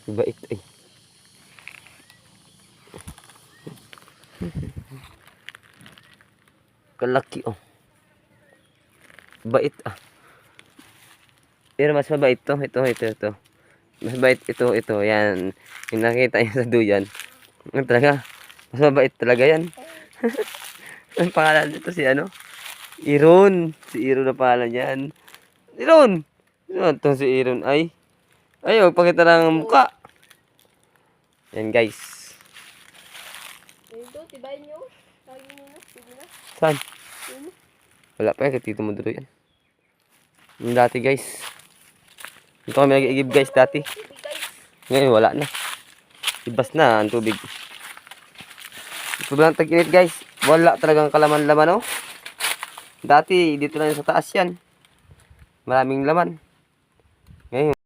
Bait ay. Kalaki oh. Bait ah. Pero mas mabait to. Ito. Mas mabait ito. Yan. Yung nakita niya sa duyan. Ano talaga? Mas mabait talaga yan. Ang pangalan nito si ano? Iron. Si Iron na pangalan yan. Iron! Ano to si Iron ay? Ay, magpakita ng mukha. Yan guys. Ito, tibayin nyo. Lagi nyo na. Sige na. Saan? Yun. Wala pa yan. Tito mo dito yan. Yung dati guys. Ito kami nag-iigib guys dati. Tubig guys. Ngayon wala na. Ibas na ang tubig. Sobrang tag-init guys. Wala talagang kalaman-laman oh. Dati dito lang sa taas yan. Maraming laman. Ngayon